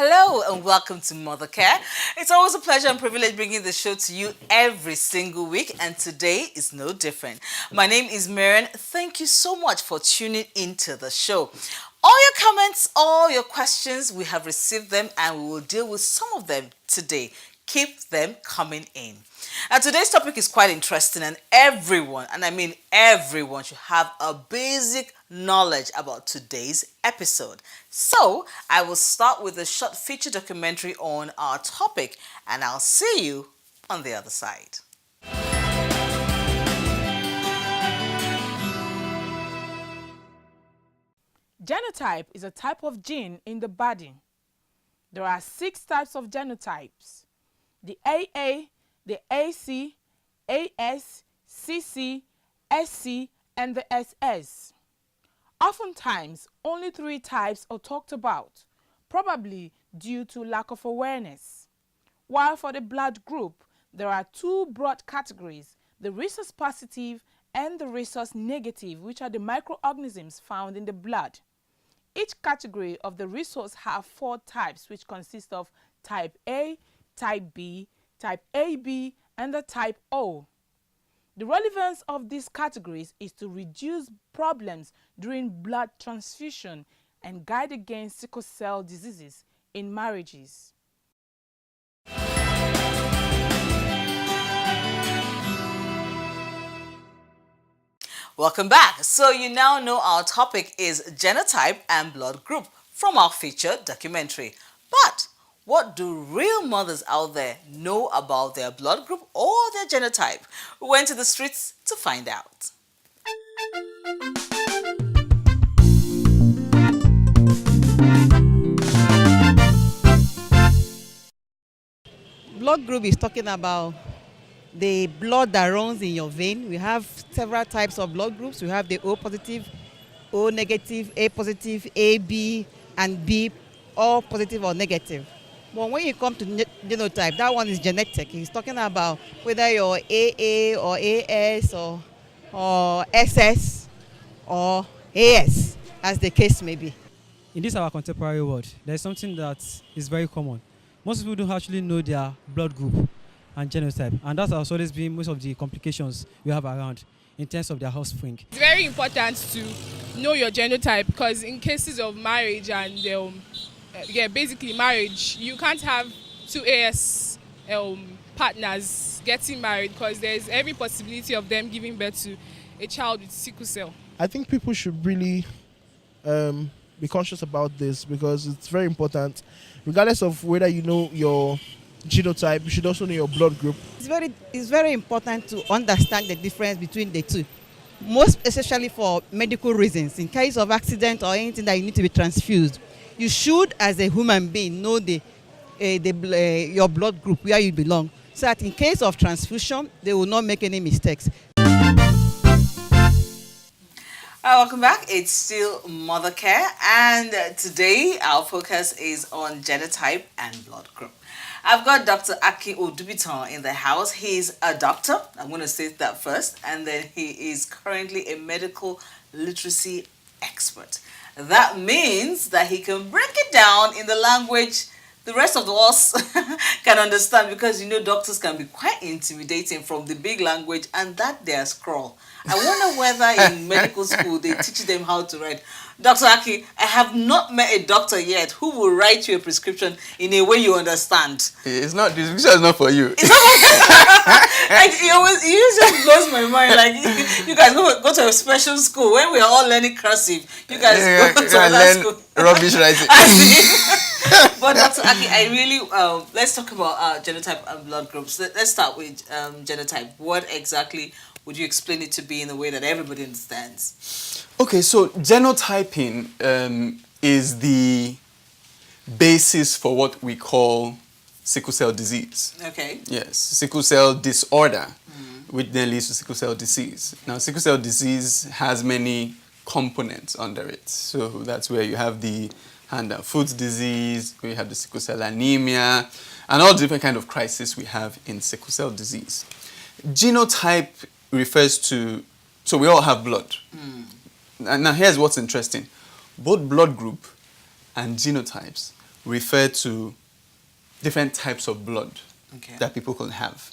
Hello and welcome to Mother Care. It's always a pleasure and privilege bringing the show to you every single week, and today is no different. My name is Marian. Thank you so much for tuning into the show. All your comments, all your questions, we have received them and we will deal with some of them today. Keep them coming in. And today's topic is quite interesting, and everyone, and I mean everyone, should have a basic knowledge about today's episode. So I will start with a short feature documentary on our topic, and I'll see you on the other side. Genotype is a type of gene in the body. There are 6 types of genotypes: the AA, the AC, AS, CC, SC, and the SS. Oftentimes, only 3 types are talked about, probably due to lack of awareness. While for the blood group, there are 2 broad categories: the rhesus positive and the rhesus negative, which are the microorganisms found in the blood. Each category of the rhesus have 4 types, which consist of type A, type B, type AB, and the type O. The relevance of these categories is to reduce problems during blood transfusion and guide against sickle cell diseases in marriages. Welcome back. So you now know our topic is genotype and blood group from our feature documentary. But what do real mothers out there know about their blood group or their genotype? We went to the streets to find out. Blood group is talking about the blood that runs in your vein. We have several types of blood groups. We have the O positive, O negative, A positive, AB, and B, all positive or negative. But when you come to genotype, that one is genetic. He's talking about whether you're AA or AS or SS or AS, as the case may be. In this our contemporary world, there's something that is very common. Most people don't actually know their blood group and genotype, and that has always been most of the complications we have around in terms of their offspring. It's very important to know your genotype, because in cases of marriage and basically marriage, you can't have 2 AS partners getting married, because there's every possibility of them giving birth to a child with sickle cell. I think people should really be conscious about this, because it's very important. Regardless of whether you know your genotype, you should also know your blood group. It's very important to understand the difference between the two, most especially for medical reasons. In case of accident or anything that you need to be transfused, you should, as a human being, know your blood group, where you belong, so that in case of transfusion, they will not make any mistakes. Welcome back. It's still Mother Care, and today our focus is on genotype and blood group. I've got Dr. Aki Odubiton in the house. He's a doctor. I'm going to say that first. And then he is currently a medical literacy expert. That means that he can break it down in the language the rest of us can understand, because doctors can be quite intimidating from the big language and that their scroll. I wonder whether in medical school they teach them how to write. Dr. Aki, I have not met a doctor yet who will write you a prescription in a way you understand. It's not, this picture is not for you. Like, it just blows my mind. Like, you guys go to a special school when we are all learning cursive. You guys go to another school. Rubbish writing. But Dr. Aki, I really, let's talk about genotype and blood groups. Let's start with genotype. What exactly would you explain it to be in a way that everybody understands? Okay, so genotyping is the basis for what we call sickle cell disease. Okay. Yes, sickle cell disorder, which then leads to sickle cell disease. Now, sickle cell disease has many components under it. So that's where you have the hand and foot disease, where you have the sickle cell anemia, and all different kind of crises we have in sickle cell disease. Genotype refers to, so we all have blood. And now here's what's interesting. Both blood group and genotypes refer to different types of blood Okay. that people can have.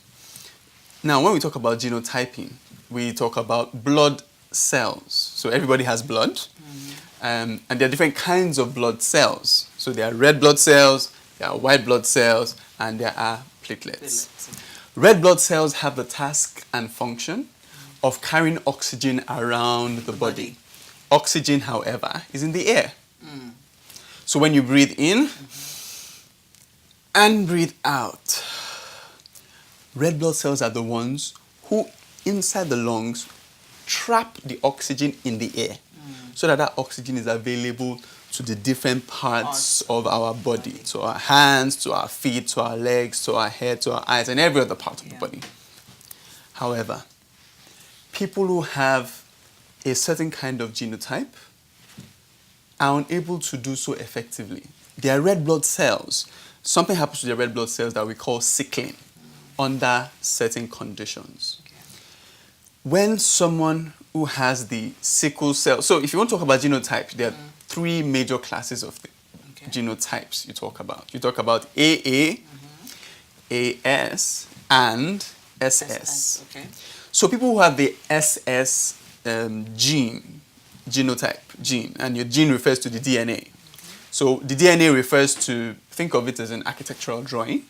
Now, when we talk about genotyping, we talk about blood cells. So everybody has blood, and there are different kinds of blood cells. So there are red blood cells, there are white blood cells, and there are platelets. Red blood cells have the task and function of carrying oxygen around the body. Oxygen, however, is in the air. So when you breathe in and breathe out, red blood cells are the ones who, inside the lungs, trap the oxygen in the air so that oxygen is available to the different parts of our body, to our hands, to our feet, to our legs, to our head, to our eyes, and every other part of the body. However, people who have a certain kind of genotype are unable to do so effectively. Their red blood cells, something happens to their red blood cells that we call sickling under certain conditions. When someone who has the sickle cell, so if you want to talk about genotype, there are three major classes of the genotypes you talk about. You talk about AA, AS, and SS. Okay. So people who have the SS genotype gene, and your gene refers to the DNA. So the DNA refers to, think of it as an architectural drawing,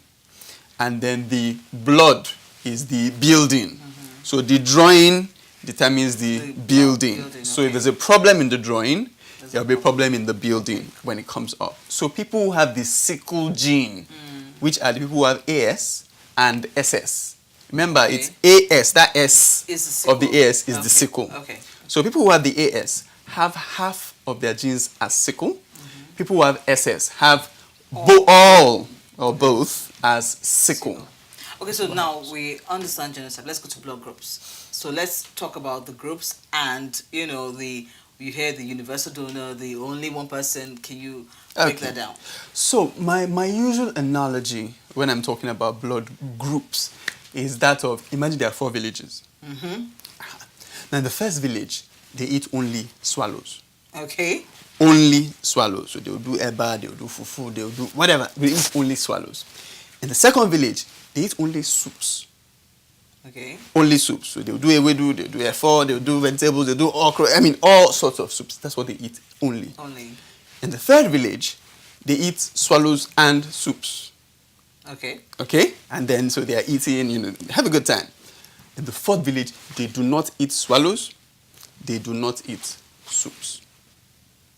and then the blood is the building. So the drawing determines the building. So if there's a problem in the drawing, there'll be a problem in the building when it comes up. So people who have the sickle gene, which are the people who have AS and SS. Remember, it's AS, that S of the AS is the sickle. Okay. So people who have the AS have half of their genes as sickle. People who have SS have all or both as sickle. Okay, so now we understand genotype. Let's go to blood groups. So let's talk about the groups and, you know, you hear the universal donor, the only one person. Can you break that down? So my usual analogy when I'm talking about blood groups is that of, imagine there are 4 villages. Now in the first village, they eat only swallows. Okay. Only swallows. So they will do eba, they will do fufu, they will do whatever. They eat only swallows. In the second village, they eat only soups. Okay. Only soups. So they'll do ewedu, they'll do efo, they'll do vegetables, they'll do okra. I mean, all sorts of soups. That's what they eat only. Only. In the third village, they eat swallows and soups. Okay. Okay? And then, so they are eating, you know, have a good time. In the fourth village, they do not eat swallows. They do not eat soups.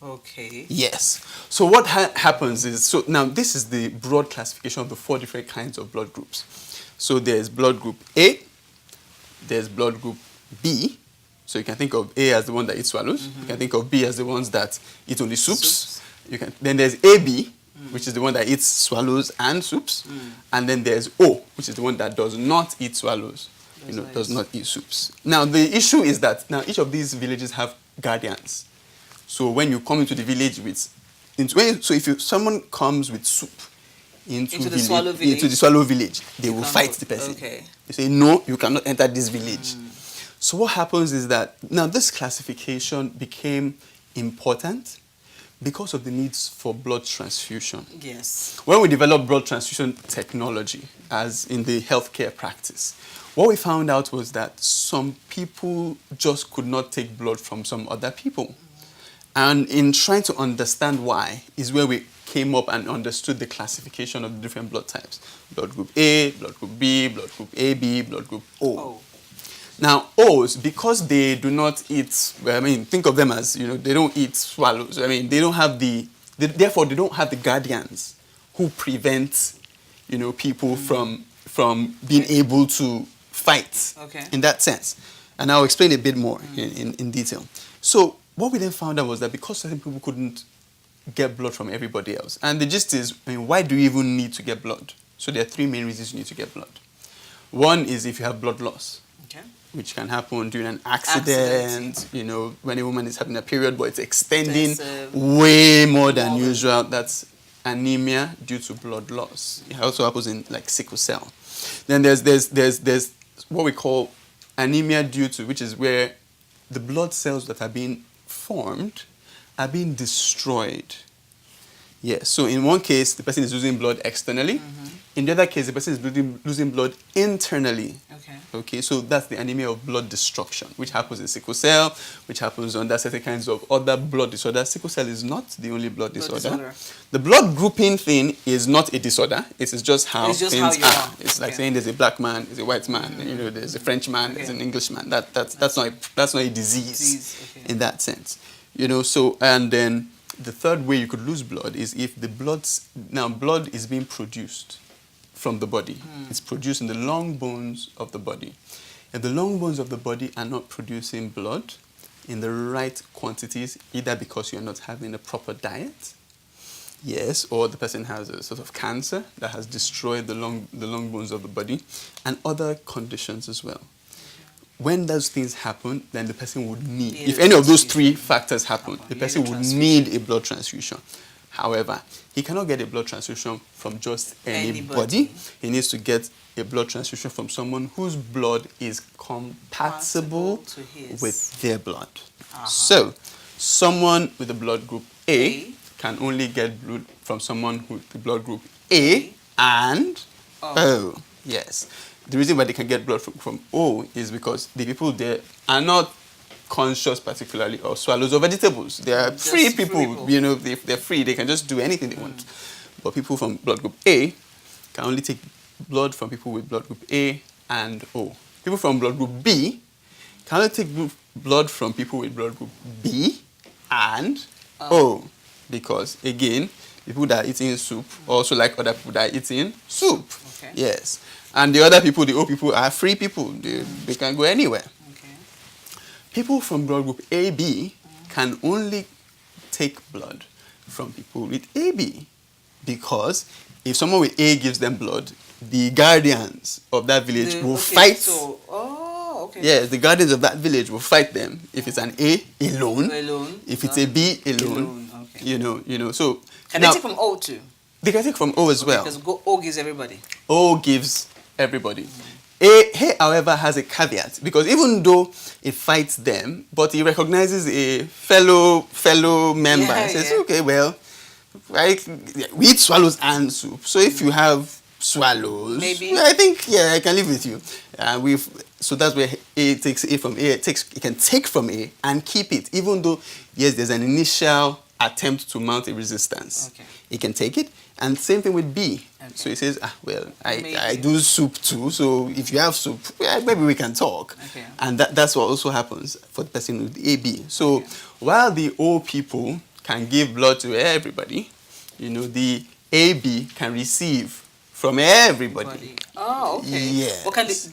Okay. Yes. So what happens is, so now this is the broad classification of the 4 different kinds of blood groups. So there's blood group A, there's blood group B. So you can think of A as the one that eats swallows. You can think of B as the ones that eat only soups. Then there's AB, which is the one that eats swallows and soups. And then there's O, which is the one that does not eat swallows, does not eat soups. Now the issue is that now each of these villages have guardians. So when you come into the village if someone comes with soup into the swallow village, they will fight the person. Okay. They say, no, you cannot enter this village. So what happens is that now this classification became important because of the needs for blood transfusion. Yes. When we developed blood transfusion technology, as in the healthcare practice, what we found out was that some people just could not take blood from some other people. And in trying to understand why is where we came up and understood the classification of the different blood types. Blood group A, blood group B, blood group AB, blood group O. Now, O's, because they do not eat, think of them as, they don't eat swallows. They don't have therefore they don't have the guardians who prevent, people from being able to fight in that sense. And I'll explain a bit more in detail. So what we then found out was that because certain people couldn't get blood from everybody else, and the gist is, why do you even need to get blood? So there are 3 main reasons you need to get blood. One is if you have blood loss, which can happen during an accident, when a woman is having a period but it's extending way more than usual. That's anemia due to blood loss. It also happens in like sickle cell. Then there's what we call anemia due to, which is where the blood cells that are being formed are being destroyed Yes. So in one case, the person is losing blood externally. In the other case, the person is losing blood internally. Okay. Okay, so that's the anemia of blood destruction, which happens in sickle cell, which happens under certain kinds of other blood disorders. Sickle cell is not the only blood disorder. The blood grouping thing is not a disorder. It is just how It's just things how you are. are. It's like saying there's a black man, there's a white man, you know, there's a French man, there's an Englishman. That's not a disease in that sense. You know, so, and then the third way you could lose blood is if the blood is being produced from the body. It's produced in the long bones of the body. If the long bones of the body are not producing blood in the right quantities, either because you're not having a proper diet, yes, or the person has a sort of cancer that has destroyed the long bones of the body, and other conditions as well. When those things happen, then the person would need, if any of those three factors happen, the person would need a blood transfusion. However, he cannot get a blood transfusion from just anybody. He needs to get a blood transfusion from someone whose blood is compatible with their blood. So, someone with the blood group A can only get blood from someone with the blood group A and O. Yes. The reason why they can get blood from O is because the people there are not conscious particularly of swallows or vegetables. They are free people. You know, they're free. They can just do anything they want. But people from blood group A can only take blood from people with blood group A and O. People from blood group B can only take blood from people with blood group B and O. Because, again, people that are eating soup also like other people that are eating soup. Okay. Yes. And the other people, the O people, are free people. They can go anywhere. Okay. People from blood group AB can only take blood from people with AB, because if someone with A gives them blood, the guardians of that village will fight. Yes, the guardians of that village will fight them if it's an A alone. If it's a B alone. Okay. You know. So can they take from O too? They can take from O as well. Because O gives everybody. O gives everybody. A, however, has a caveat, because even though it fights them, but he recognizes a fellow member. He says, okay, well, we eat swallows and soup. So if you have swallows, maybe I think I can live with you. So that's where A takes A from A. It can take from A and keep it, even though yes, there's an initial attempt to mount a resistance. Okay. It can take it, and same thing with B. Okay. So he says, I do soup too. So if you have soup, maybe we can talk. Okay. And that's what also happens for the person with AB. So while the O people can give blood to everybody, the AB can receive from everybody. Oh, okay. Yes.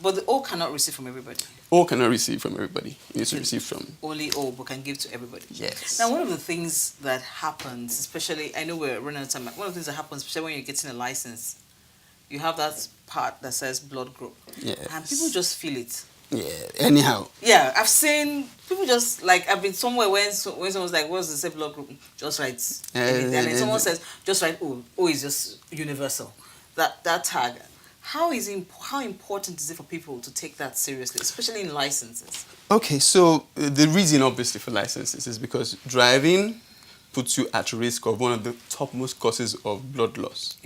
But the O cannot receive from everybody. O cannot receive from everybody. It needs to receive from only O, but can give to everybody. Yes. Now, one of the things that happens, especially, I know we're running out of time. One of the things that happens, especially when you're getting a license, you have that part that says blood group. Yes. And people just feel it. Yeah. Anyhow. Yeah, I've seen people just like, I've been somewhere when someone's like, what's the same blood group? Just write. And then someone says, just write O. O is just universal. That tag. How important is it for people to take that seriously, especially in licenses? Okay, so the reason obviously for licenses is because driving puts you at risk of one of the topmost causes of blood loss,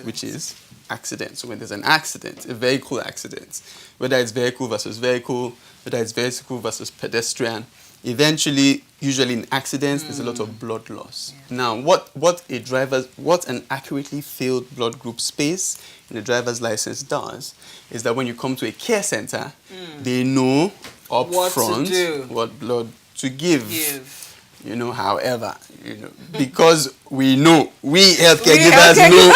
which is accidents. So when there's an accident, a vehicle accident, whether it's vehicle versus vehicle, whether it's vehicle versus pedestrian, eventually, usually in accidents, there's a lot of blood loss. Yeah. Now, what an accurately filled blood group space in the driver's license does is that when you come to a care center, they know up front what blood to give. However, because we healthcare givers know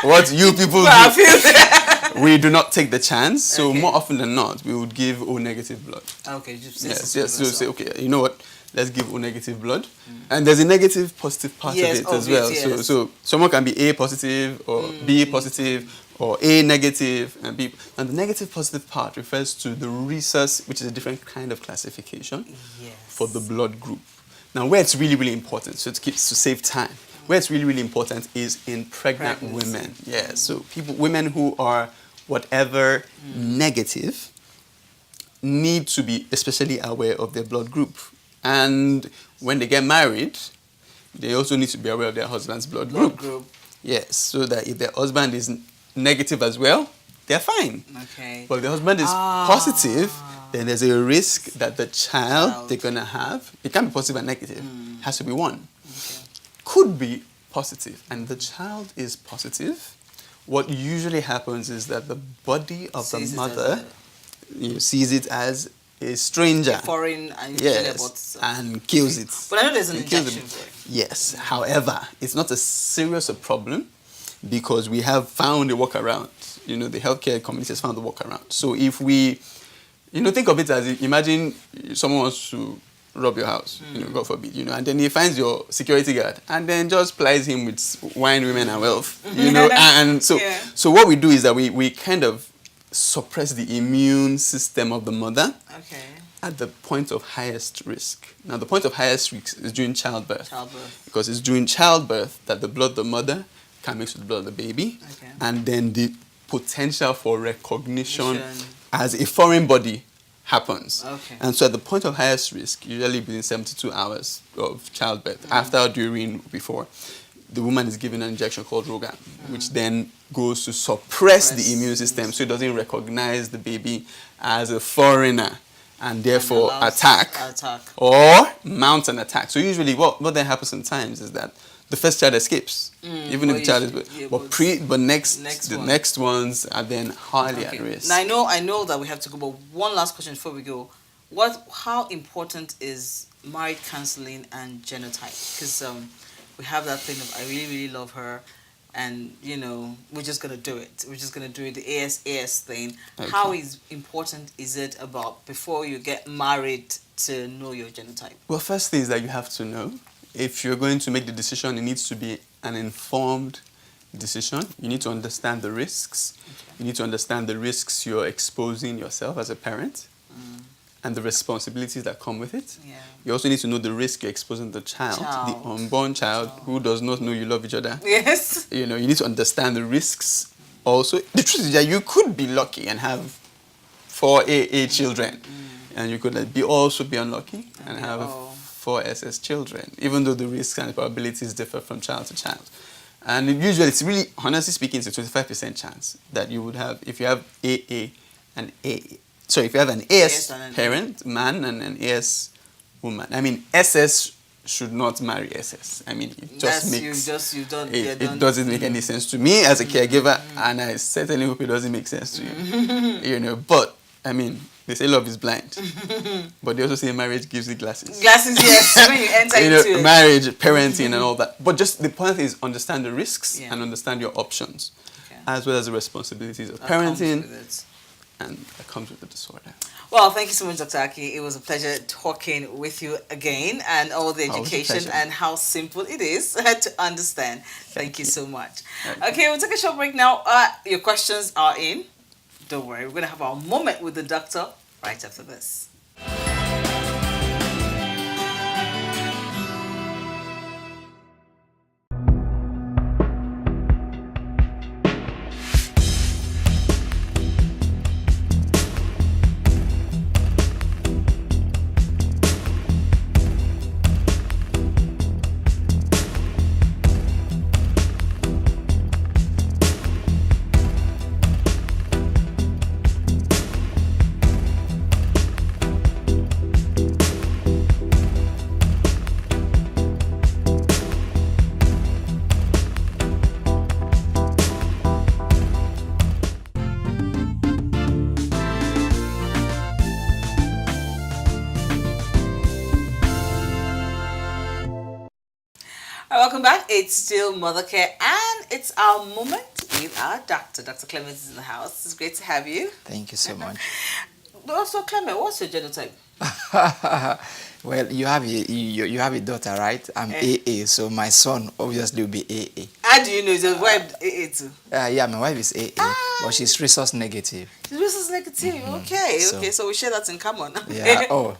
what you people do. We do not take the chance, so more often than not, we would give O negative blood. Okay, so say, okay, you know what? Let's give O negative blood, and there's a negative positive part of it as well. Yes. So someone can be A positive or B positive or A negative and B. And the negative positive part refers to the rhesus, which is a different kind of classification for the blood group. Now, where it's really, really important, so to save time, where it's really, really important is in pregnant women. Yeah, so women who are whatever negative need to be especially aware of their blood group. And when they get married, they also need to be aware of their husband's blood Blood group. group. Yes, so that if their husband is negative as well, they're fine. Okay. But if the husband is positive, then there's a risk that the child they're going to have, it can be positive and negative, has to be one. Okay. Could be positive, and the child is positive. What usually happens is that the body of the Sees it mother sees it as a stranger. Foreign and Yes, and kills it. But I know there's an It kills injection it. for it. Yes, however, it's not as serious a problem because we have found a workaround. You know, the healthcare community has found a workaround. So if we, think of it as, imagine someone wants to rob your house, God forbid, and then he finds your security guard and then just plies him with wine, women, and wealth, and so, Yeah. so what we do is that we kind of suppress the immune system of the mother Okay. at the point of highest risk. Now, the point of highest risk is during childbirth. Childbirth. Because it's during childbirth that the blood of the mother can mix with the blood of the baby. Okay. And then the potential for recognition Recognition. as a foreign body happens. Okay. And so at the point of highest risk, usually within 72 hours of childbirth, after or during, before, the woman is given an injection called Rogan, which then goes to suppress the immune system so it doesn't recognize the baby as a foreigner and therefore allows attack or mount an attack. So usually what then happens sometimes is that the first child escapes, even if the child is, but next ones are then highly at risk. Now I know that we have to go, but one last question before we go: how important is marriage counseling and genotype? Because we have that thing of I really really love her, and we're just gonna do it. We're just gonna do it, the AS thing. Okay. How important is it about before you get married to know your genotype? Well, first thing is that you have to know. If you're going to make the decision, it needs to be an informed decision. You need to understand the risks. Okay. You need to understand the risks you're exposing yourself as a parent and the responsibilities that come with it. Yeah. You also need to know the risk you're exposing the child, the unborn child who does not know you love each other. Yes. You need to understand the risks also. The truth is that you could be lucky and have 4 AA children, and you could also be unlucky and have 4 SS children, even though the risks and the probabilities differ from child to child. And usually, it's really, honestly speaking, it's a 25% chance that you would have, if you have AA and AA. So if you have an AS parent, man, and an AS woman. I mean, SS should not marry SS. I mean, it just it doesn't make any sense to me as a caregiver, and I certainly hope it doesn't make sense to you. But, I mean, they say love is blind, but they also say marriage gives you glasses. Glasses, yes. When you enter into it. Marriage, parenting, and all that. But just the point is understand the risks and understand your options, as well as the responsibilities of parenting, and that comes with the disorder. Well, thank you so much, Dr. Aki. It was a pleasure talking with you again, and all the education and how simple it is to understand. Thank you so much. Okay, we'll take a short break now. Your questions are in. Don't worry, we're going to have our moment with the doctor right after this. Welcome back. It's still Mother Care, and it's our moment with our doctor. Dr. Clement is in the house. It's great to have you. Thank you so much. Dr. Clement, what's your genotype? Well, you have a daughter, right? I'm AA, so my son obviously will be AA. How do you know? Is your wife AA too? Yeah, my wife is AA, but she's resource negative. She's resource negative. Okay, so we share that in common. Yeah. Oh.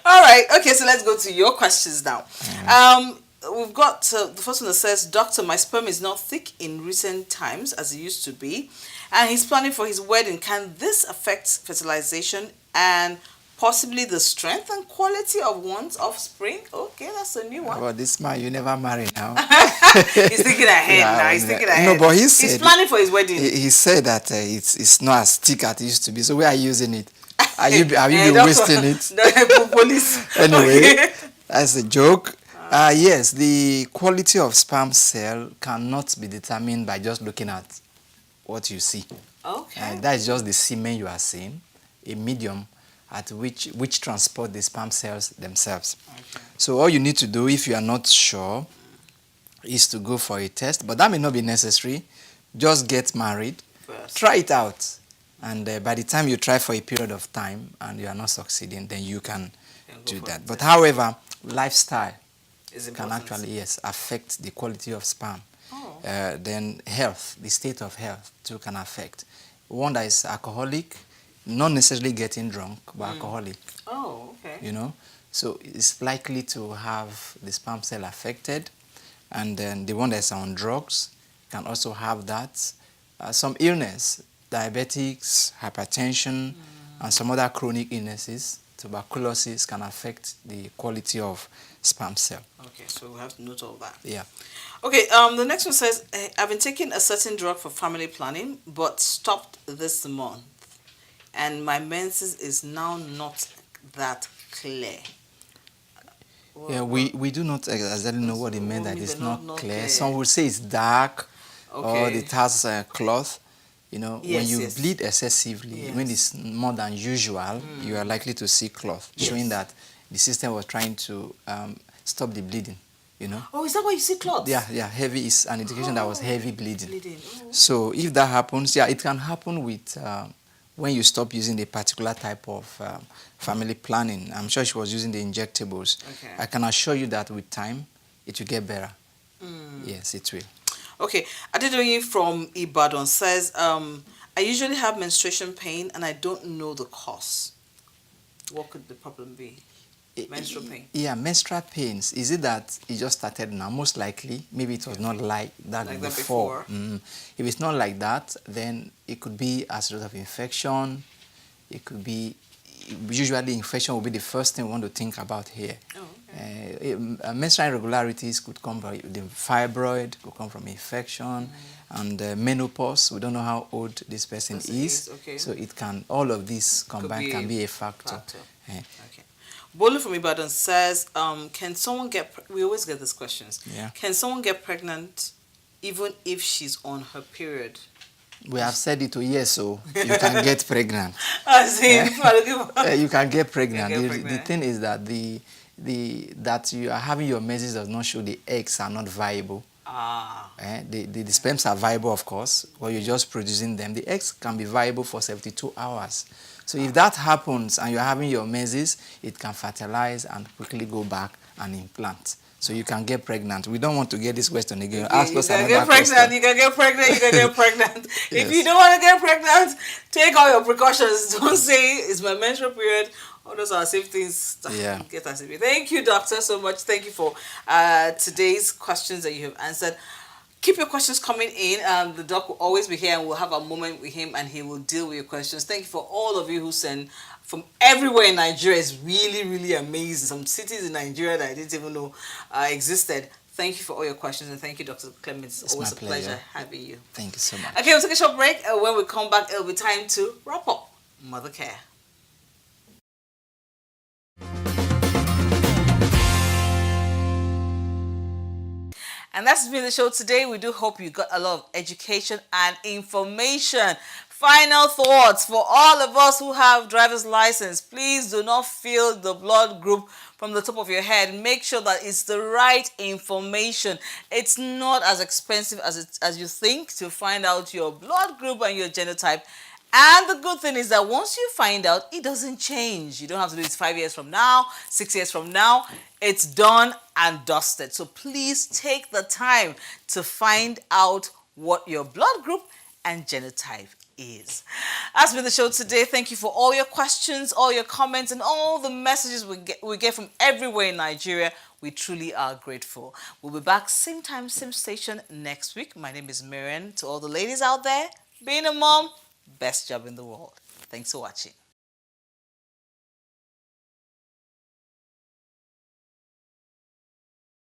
All right. Okay, so let's go to your questions now. We've got the first one that says, Doctor, my sperm is not thick in recent times as it used to be, and he's planning for his wedding. Can this affect fertilization and possibly the strength and quality of one's offspring. Okay, that's a new one. Well, this man, you never marry now. He's thinking ahead now. He's thinking ahead. No, but he's planning for his wedding. He said that it's not as thick as it used to be. So where are you using it? Have you been wasting it? Police. Anyway, Okay. that's a joke. Yes, the quality of sperm cell cannot be determined by just looking at what you see. Okay. That is just the semen you are seeing, a medium at which transport the sperm cells themselves. Okay. So all you need to do if you are not sure is to go for a test, but that may not be necessary. Just get married, First. try it out, and by the time you try for a period of time and you are not succeeding, then you can do that. But however, lifestyle can actually, yes, affect the quality of sperm. Oh. Then health, the state of health too can affect. One that is alcoholic, not necessarily getting drunk, but alcoholic. Oh, okay. You know, so it's likely to have the sperm cell affected, and then the one that's on drugs can also have that. Some illness, diabetics, hypertension, and some other chronic illnesses, tuberculosis, can affect the quality of sperm cell. Okay, so we have to note all that. Yeah. Okay, the next one says, I've been taking a certain drug for family planning, but stopped this month. And my menses is now not that clear. Yeah, we do not exactly know what it meant that it's not clear. clear. Some will say it's dark, or Okay. it has cloth. You know, when Yes, you yes. bleed excessively, when it's more than usual, you are likely to see cloth, showing that the system was trying to stop the bleeding. You know. Oh, is that why you see clots? Yeah, heavy is an indication that was heavy bleeding. Oh. So if that happens, yeah, it can happen with when you stop using a particular type of family planning. I'm sure she was using the injectables. Okay. I can assure you that with time, it will get better. Yes, it will. Okay, Adedoyin from Ibadan says, I usually have menstruation pain and I don't know the cause. What could the problem be? Menstrual pain. Yeah, menstrual pains. Is it that it just started now? Most likely, maybe it was not like that before. If it's not like that, then it could be as a result of infection. It could be, usually infection will be the first thing we want to think about here. Oh, okay. Menstrual irregularities could come from the fibroid, could come from infection, and menopause. We don't know how old this person is, okay. so it can, all of these combined can be a factor. Okay. Bolu from Ibadan says, can someone we always get these questions. Yeah. Can someone get pregnant even if she's on her period? We have said it to yes, so you can get pregnant. You can get pregnant. The thing is that that you are having your menses does not show the eggs are not viable. The sperms are viable, of course, but you're just producing them. The eggs can be viable for 72 hours. So if that happens and you're having your menses, it can fertilize and quickly go back and implant. So you can get pregnant. We don't want to get this question again. Ask us another question. You can get pregnant. You can get pregnant. Yes. If you don't want to get pregnant, take all your precautions. Don't say it's my menstrual period. All those are safe things. Yeah. Get us. Thank you, doctor, so much. Thank you for today's questions that you have answered. Keep your questions coming in. The doc will always be here and we'll have a moment with him and he will deal with your questions. Thank you for all of you who send from everywhere in Nigeria. It's really, really amazing. Some cities in Nigeria that I didn't even know existed. Thank you for all your questions and thank you, Dr. Clements. It's always a pleasure having you. Thank you so much. Okay, we'll take a short break. When we come back, it'll be time to wrap up Mother Care. And that's been the show today. We do hope you got a lot of education and information. Final thoughts for all of us who have driver's license. Please do not fill the blood group from the top of your head. Make sure that it's the right information. It's not as expensive as you think to find out your blood group and your genotype. And the good thing is that once you find out, it doesn't change. You don't have to do it 5 years from now, 6 years from now. It's done and dusted. So please take the time to find out what your blood group and genotype is. That's been the show today. Thank you for all your questions, all your comments, and all the messages we get from everywhere in Nigeria. We truly are grateful. We'll be back same time, same station next week. My name is Marian. To all the ladies out there, being a mom, best job in the world. Thanks for watching.